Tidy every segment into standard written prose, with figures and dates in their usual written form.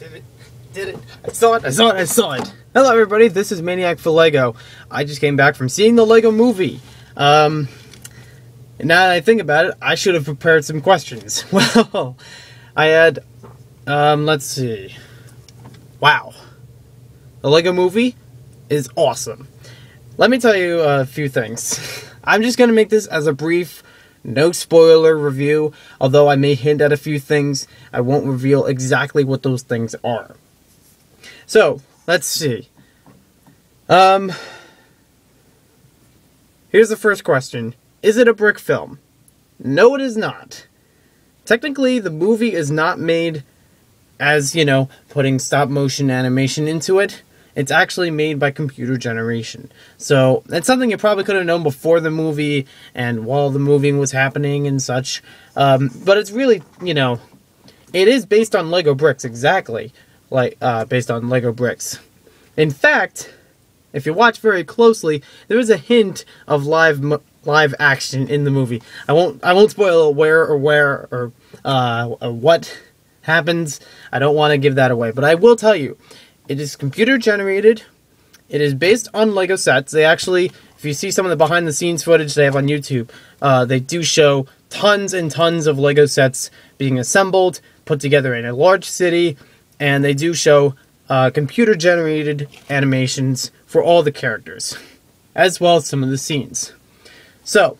Did it. Did it. I saw it. I saw it. I saw it. Hello, everybody. This is Maniac for Lego. I just came back from seeing the Lego movie. And now that I think about it, I should have prepared some questions. Well, I had, let's see. Wow. The Lego movie is awesome. Let me tell you a few things. I'm just going to make this as a brief, no spoiler review, although I may hint at a few things. I won't reveal exactly what those things are. So, let's see. Here's the first question. Is it a brick film? No, it is not. Technically, the movie is not made as, you know, putting stop-motion animation into it. It's actually made by computer generation. So, it's something you probably could have known before the movie and while the movie was happening and such. But it's really, you know, it is based on Lego bricks, exactly. Like, based on Lego bricks. In fact, if you watch very closely, there is a hint of live action in the movie. I won't spoil where or what happens. I don't want to give that away, but I will tell you. It is computer generated. It is based on Lego sets. They actually, if you see some of the behind the scenes footage they have on YouTube, they do show tons and tons of Lego sets being assembled, put together in a large city, and they do show computer generated animations for all the characters, as well as some of the scenes. So,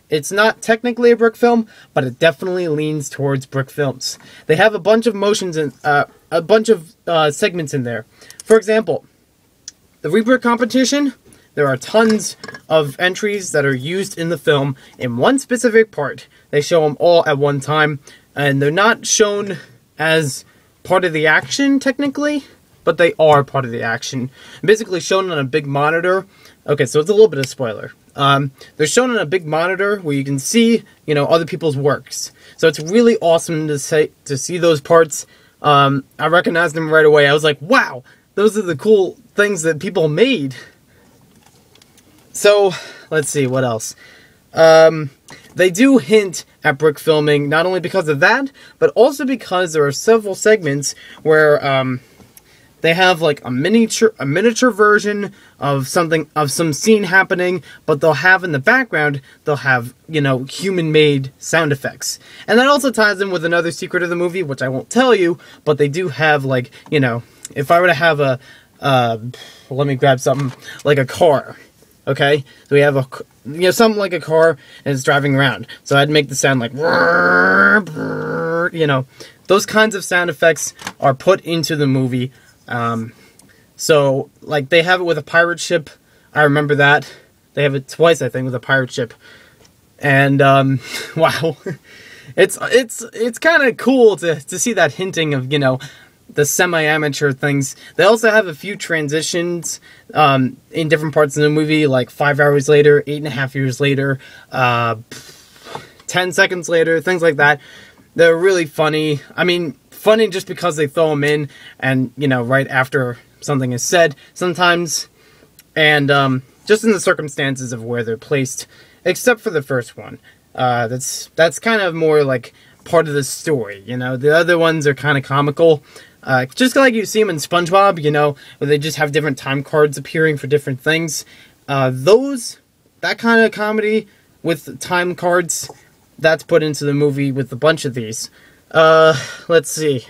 it's not technically a brick film, but it definitely leans towards brick films. They have a bunch of motions and a bunch of segments in there. For example, the rebrick competition, there are tons of entries that are used in the film in one specific part. They show them all at one time, and they're not shown as part of the action, technically, but they are part of the action. Basically shown on a big monitor. Okay, so it's a little bit of spoiler. They're shown on a big monitor where you can see, you know, other people's works. So it's really awesome to see those parts. I recognized them right away. I was like, wow, those are the cool things that people made. So, let's see, what else? They do hint at brick filming, not only because of that, but also because there are several segments where, they have like a miniature version of some scene happening, but they'll have in the background, they'll have, you know, human-made sound effects. And that also ties in with another secret of the movie, which I won't tell you, but they do have, like, you know, if I were to have let me grab something, like a car, okay? So we have something like a car, and it's driving around. So I'd make the sound like, you know, those kinds of sound effects are put into the movie. So, like, they have it with a pirate ship. I remember that. They have it twice, I think, with a pirate ship. And, wow. It's kind of cool to see that hinting of, you know, the semi-amateur things. They also have a few transitions, in different parts of the movie, like 5 hours later, 8.5 years later, 10 seconds later, things like that. They're really funny. I mean, funny just because they throw them in and, you know, right after something is said sometimes. And just in the circumstances of where they're placed, except for the first one. That's kind of more like part of the story, you know. The other ones are kind of comical. Just like you see them in SpongeBob, you know, where they just have different time cards appearing for different things. That kind of comedy with time cards, that's put into the movie with a bunch of these. Let's see.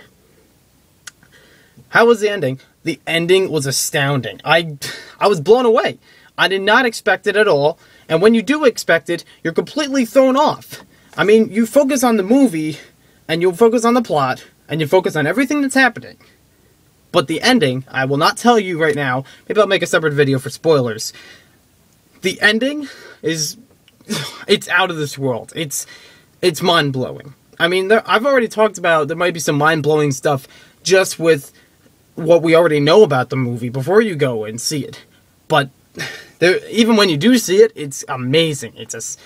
How was the ending? The ending was astounding. I was blown away. I did not expect it at all. And when you do expect it, you're completely thrown off. I mean, you focus on the movie, and you focus on the plot, and you focus on everything that's happening. But the ending, I will not tell you right now. Maybe I'll make a separate video for spoilers. The ending is... it's out of this world. It's mind-blowing. I mean, I've already talked about there might be some mind-blowing stuff just with what we already know about the movie before you go and see it. But even when you do see it, it's amazing. It's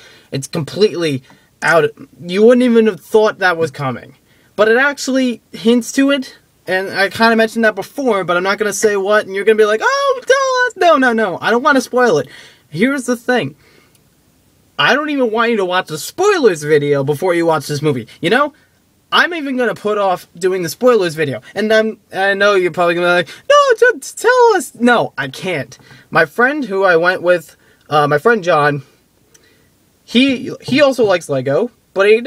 completely out. You wouldn't even have thought that was coming. But it actually hints to it. And I kind of mentioned that before, but I'm not going to say what. And you're going to be like, oh, tell us. No. I don't want to spoil it. Here's the thing. I don't even want you to watch the spoilers video before you watch this movie. You know, I'm even going to put off doing the spoilers video. And I know you're probably going to be like, no, just tell us. No, I can't. My friend who I went with, my friend John, he also likes Lego, but he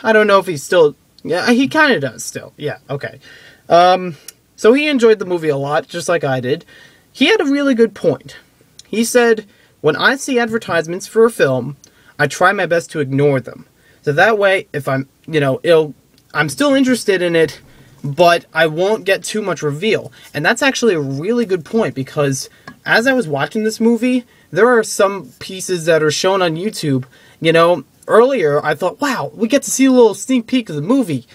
I don't know if he's still, yeah, he kind of does still. Yeah, okay. So he enjoyed the movie a lot, just like I did. He had a really good point. He said, when I see advertisements for a film, I try my best to ignore them. So that way, if I'm, I'm still interested in it, but I won't get too much reveal. And that's actually a really good point, because as I was watching this movie, there are some pieces that are shown on YouTube. Earlier I thought, wow, we get to see a little sneak peek of the movie.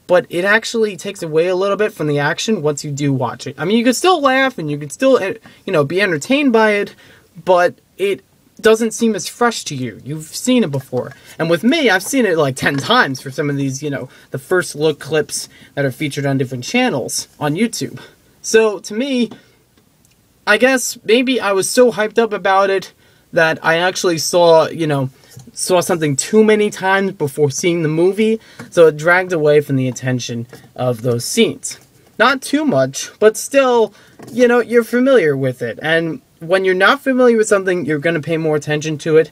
But it actually takes away a little bit from the action once you do watch it. I mean, you could still laugh and you could still, be entertained by it, but it doesn't seem as fresh to you. You've seen it before. And with me, I've seen it like 10 times for some of these, the first look clips that are featured on different channels on YouTube. So to me, I guess maybe I was so hyped up about it that I actually saw something too many times before seeing the movie, so it dragged away from the attention of those scenes. Not too much, but still, you're familiar with it. And when you're not familiar with something, you're going to pay more attention to it.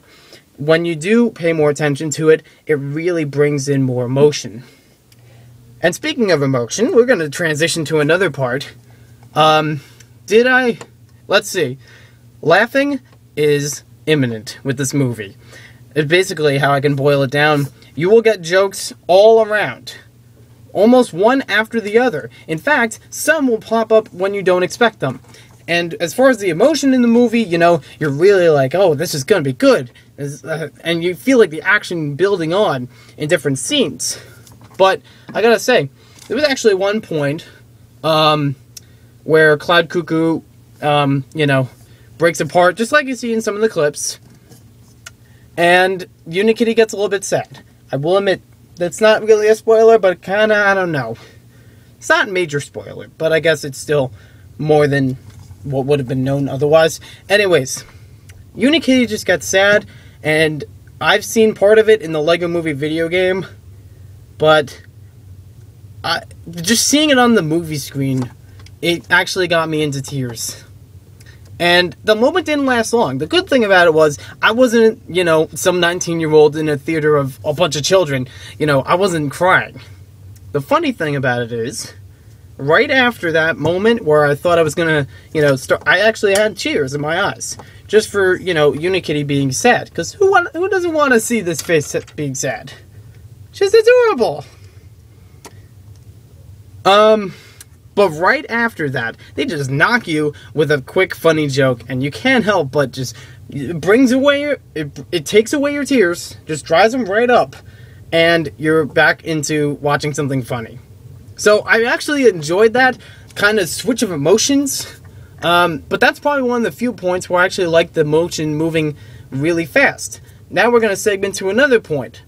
When you do pay more attention to it, it really brings in more emotion. And speaking of emotion, we're going to transition to another part. Let's see. Laughing is imminent with this movie. It's basically how I can boil it down. You will get jokes all around. Almost one after the other. In fact, some will pop up when you don't expect them. And as far as the emotion in the movie, you're really like, oh, this is going to be good. And you feel like the action building on in different scenes. But I gotta say, there was actually one point where Cloud Cuckoo, breaks apart, just like you see in some of the clips. And Unikitty gets a little bit sad. I will admit, that's not really a spoiler, but kinda, I don't know. It's not a major spoiler, but I guess it's still more than what would have been known otherwise. Anyways, Unikitty just got sad, and I've seen part of it in the Lego Movie video game, but just seeing it on the movie screen, it actually got me into tears. And the moment didn't last long. The good thing about it was, I wasn't, some 19-year-old in a theater of a bunch of children. I wasn't crying. The funny thing about it is, right after that moment where I thought I was gonna, start, I actually had tears in my eyes. Just for, Unikitty being sad. Because who doesn't want to see this face being sad? She's adorable! But right after that, they just knock you with a quick, funny joke, and you can't help but just, it takes away your tears, just dries them right up, and you're back into watching something funny. So I actually enjoyed that kind of switch of emotions, but that's probably one of the few points where I actually like the motion moving really fast. Now we're going to segment to another point.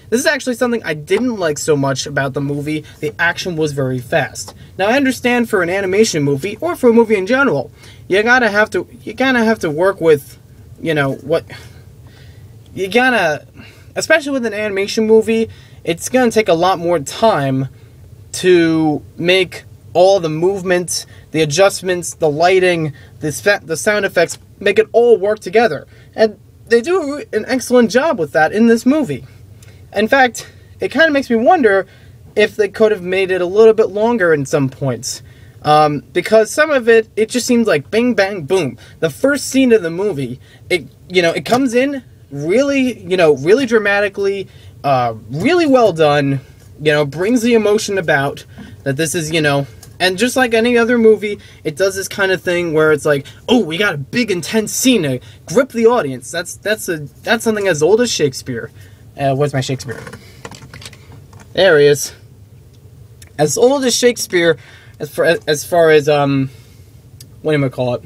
This is actually something I didn't like so much about the movie. The action was very fast. Now I understand for an animation movie, or for a movie in general, you gotta have to work with, especially with an animation movie, it's gonna take a lot more time to make all the movements, the adjustments, the lighting, the sound effects, make it all work together. And they do an excellent job with that in this movie. In fact, it kind of makes me wonder if they could have made it a little bit longer in some points. Because some of it just seems like bang, bang, boom. The first scene of the movie, it comes in really, really dramatically, really well done, brings the emotion about that this is, and just like any other movie, it does this kind of thing where it's like, oh, we got a big, intense scene to grip the audience. That's something as old as Shakespeare. Where's my Shakespeare? There he is. As old as Shakespeare, as far as what do you call it?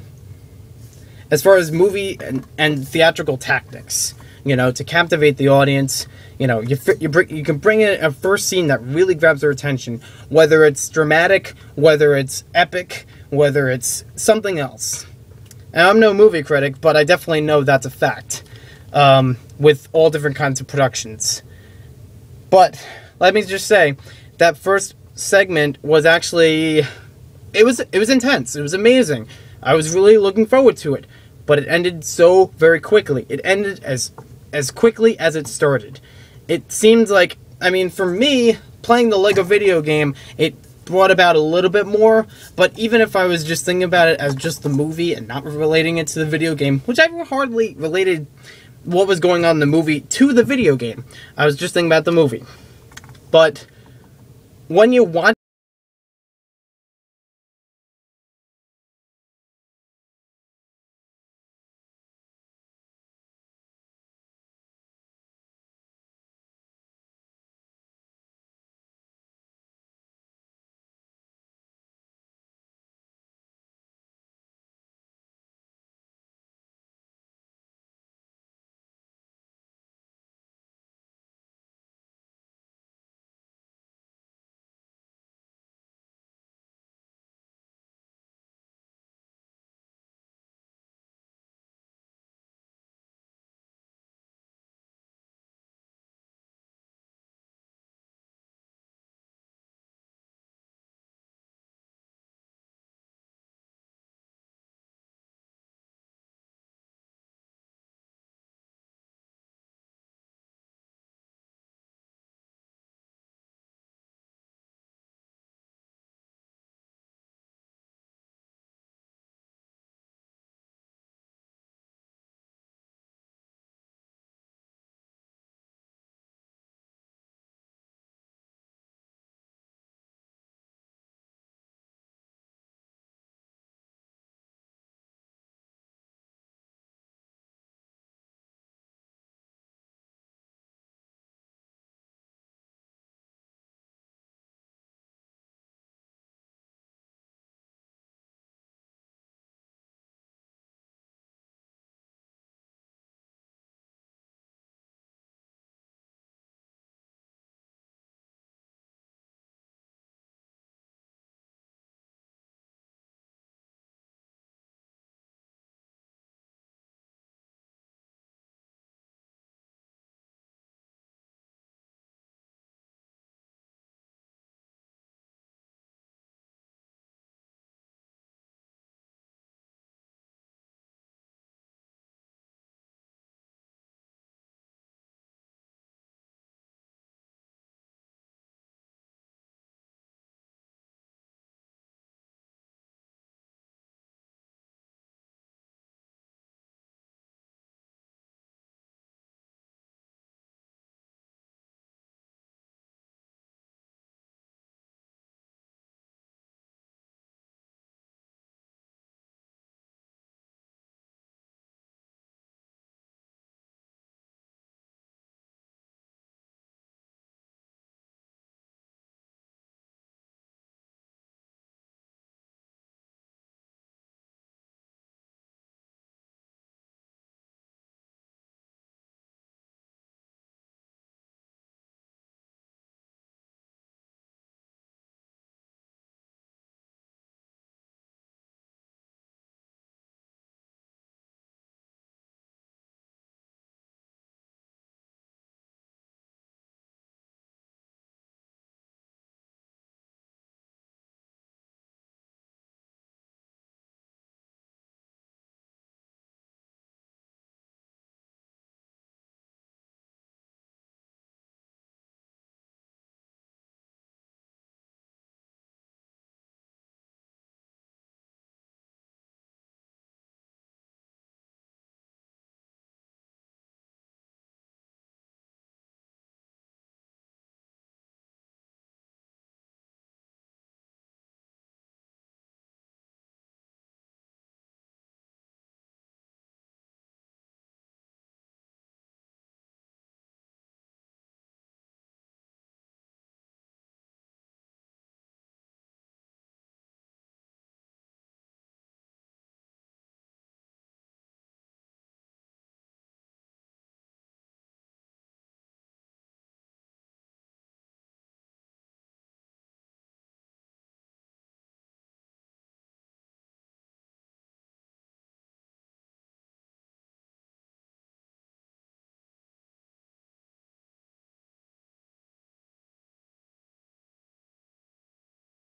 As far as movie and theatrical tactics, to captivate the audience. You can bring in a first scene that really grabs their attention, whether it's dramatic, whether it's epic, whether it's something else. And I'm no movie critic, but I definitely know that's a fact, with all different kinds of productions. But let me just say, that first segment was actually, it was intense. It was amazing. I was really looking forward to it, but it ended so very quickly. It ended as quickly as it started. It seemed like, I mean, for me, playing the Lego video game, it brought about a little bit more, but even if I was just thinking about it as just the movie and not relating it to the video game, which I hardly related what was going on in the movie to the video game. I was just thinking about the movie. But when you watch